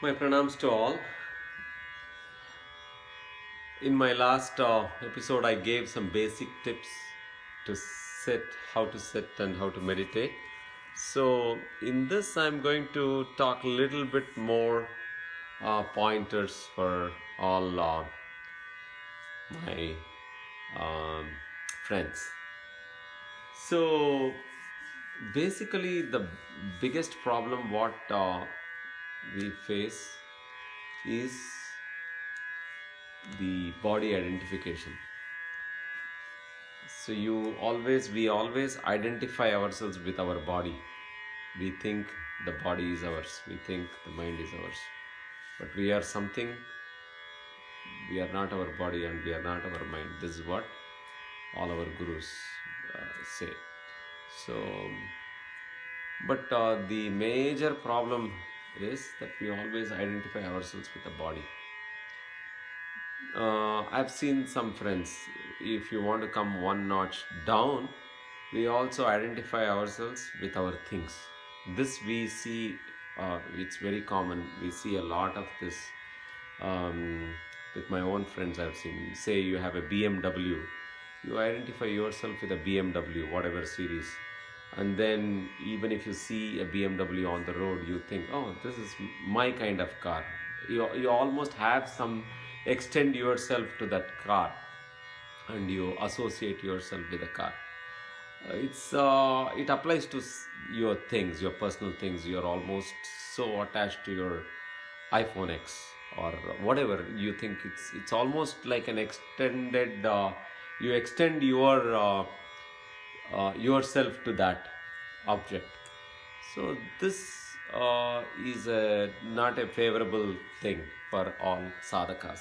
My pranams to all. In my last episode, I gave some basic tips to how to sit and how to meditate. So, in this, I'm going to talk a little bit more pointers for all my um, friends. So, basically, the biggest problem what we face is the body identification. So we always identify ourselves with our body. We think the body is ours, we think the mind is ours, but we are something. We are not our body and we are not our mind. This is what all our gurus say. So but the major problem is that we always identify ourselves with the body. I've seen some friends, if you want to come one notch down, we also identify ourselves with our things. This we see, it's very common. We see a lot of this with my own friends. I've seen, say you have a BMW, you identify yourself with a BMW, whatever series. And then even if you see a BMW on the road, you think, oh, this is my kind of car. You almost have some extend yourself to that car and you associate yourself with the car. It applies to your things, your personal things. You're almost so attached to your iPhone X or whatever. You think it's almost like an extended. You extend yourself to that object. So this is not a favorable thing for all sadhakas.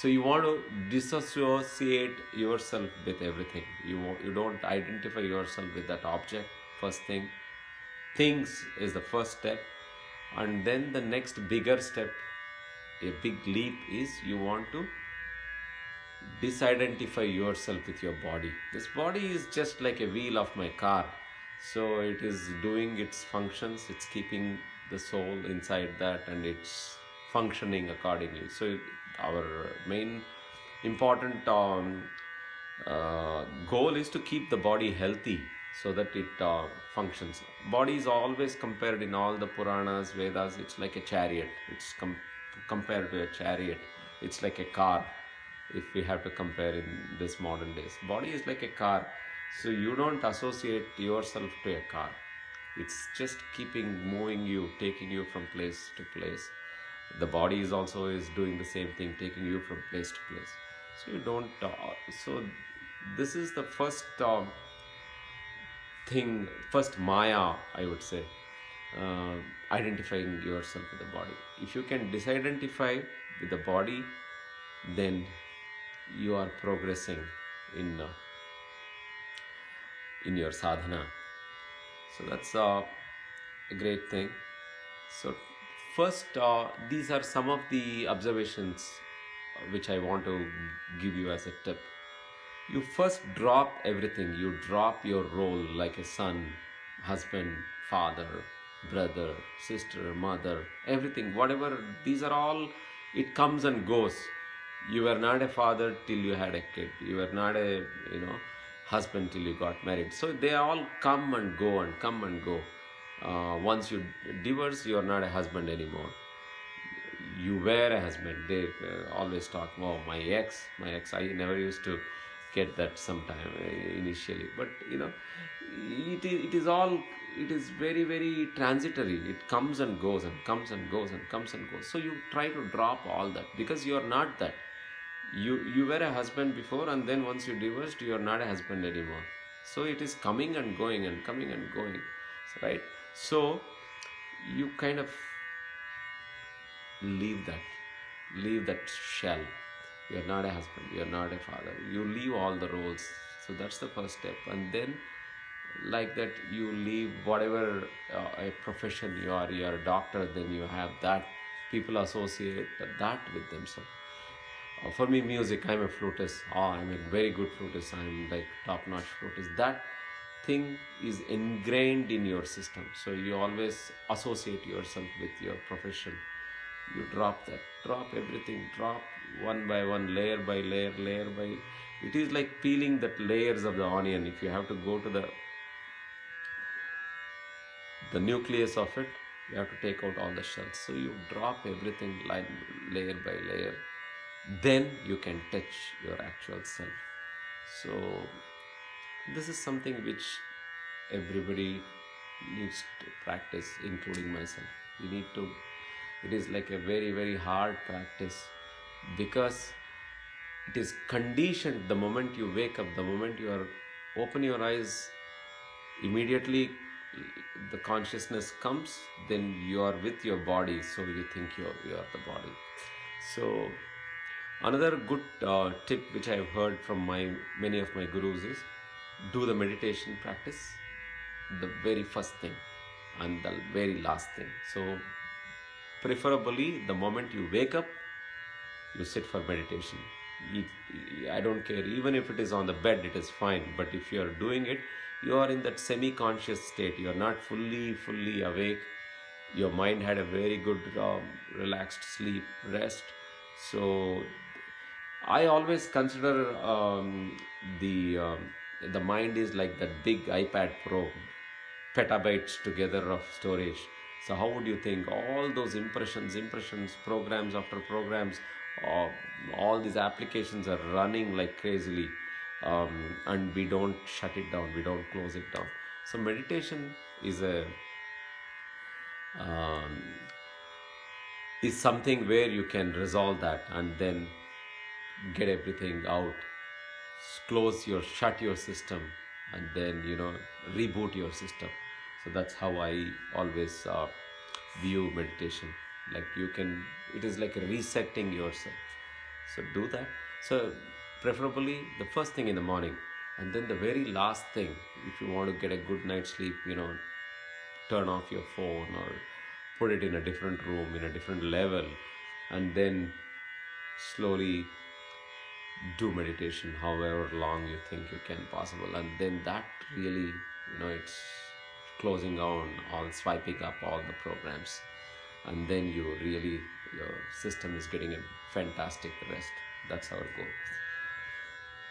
So you want to disassociate yourself with everything. You don't identify yourself with that object. First thing, things is the first step, and then the next bigger step, a big leap, is you want to disidentify yourself with your body. This body is just like a wheel of my car. So it is doing its functions, it's keeping the soul inside that, and it's functioning accordingly. So our main important goal is to keep the body healthy so that it functions. Body is always compared in all the Puranas, Vedas, it's like a chariot. It's compared to a chariot. It's like a car, if we have to compare in this modern days. Body is like a car, so you don't associate yourself to a car. It's just keeping moving you, taking you from place to place. The body is also is doing the same thing, taking you from place to place. So you don't so this is the first thing, first maya, I would say, uh, identifying yourself with the body. If you can disidentify with the body, then you are progressing in your sadhana. So that's a great thing. So first, these are some of the observations which I want to give you as a tip. You first drop everything. You drop your role like a son, husband, father, brother, sister, mother, everything, whatever. These are all, it comes and goes. You were not a father till you had a kid. You were not a husband till you got married. So they all come and go and come and go. Once you divorce, you are not a husband anymore. You were a husband. They always talk, oh, my ex. I never used to get that sometime initially, but it is all, it is very, very transitory. It comes and goes and comes and goes and comes and goes. So you try to drop all that, because you are not that. You were a husband before, and then once you divorced, you are not a husband anymore. So it is coming and going and coming and going, right? So you kind of leave that shell. You're not a husband, you're not a father, you leave all the roles. So that's the first step. And then, like that, you leave whatever a profession you're a doctor, then you have that, people associate that with themselves. For me, music, I'm a flutist. I'm a very good flutist, I'm like top-notch flutist. That thing is ingrained in your system, so you always associate yourself with your profession. You drop that, drop everything, drop one by one, layer by layer, layer by. It is like peeling the layers of the onion. If you have to go to the nucleus of it, you have to take out all the shells. So you drop everything line, layer by layer. Then you can touch your actual self. So this is something which everybody needs to practice, including myself. You need to. It is like a very very hard practice, because it is conditioned. The moment you wake up, the moment you are open your eyes, immediately the consciousness comes. Then you are with your body, so you think you are the body. So another good tip which I have heard from my many of my gurus is, do the meditation practice, the very first thing and the very last thing. So preferably the moment you wake up, you sit for meditation. I don't care, even if it is on the bed, it is fine. But if you are doing it, you are in that semi-conscious state. You are not fully awake. Your mind had a very good relaxed sleep, rest. So I always consider the mind is like that big iPad Pro, petabytes together of storage. So how would you think all those impressions, programs after programs, uh, all these applications are running like crazily, and we don't shut it down, we don't close it down. So meditation um, is something where you can resolve that and then get everything out, shut your system, and then reboot your system. So that's how I always view meditation. Like you can, it is like resetting yourself. So do that. So preferably the first thing in the morning, and then the very last thing, if you want to get a good night's sleep, turn off your phone or put it in a different room, in a different level, and then slowly do meditation however long you think you can possible. And then that really, it's closing down all, swiping up all the programs, and then your system is getting a fantastic rest. That's how it goes.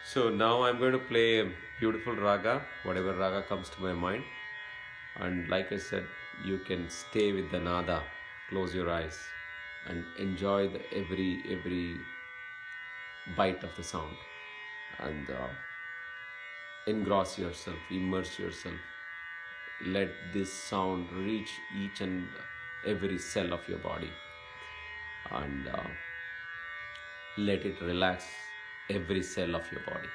So now I'm going to play a beautiful raga, whatever raga comes to my mind. And like I said, you can stay with the nada, close your eyes, and enjoy the every bite of the sound, and engross yourself, immerse yourself. Let this sound reach each and every cell of your body, and let it relax every cell of your body.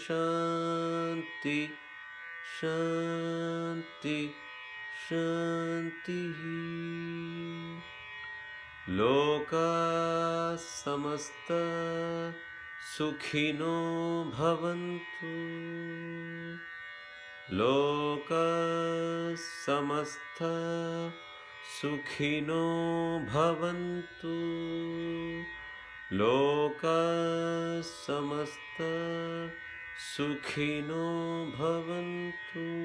शान्ति शान्ति शान्तिः। लोका समस्ता सुखिनो भवन्तु। लोका समस्ता सुखिनो भवन्तु। लोका समस्ता सुखिनो भवन्तु।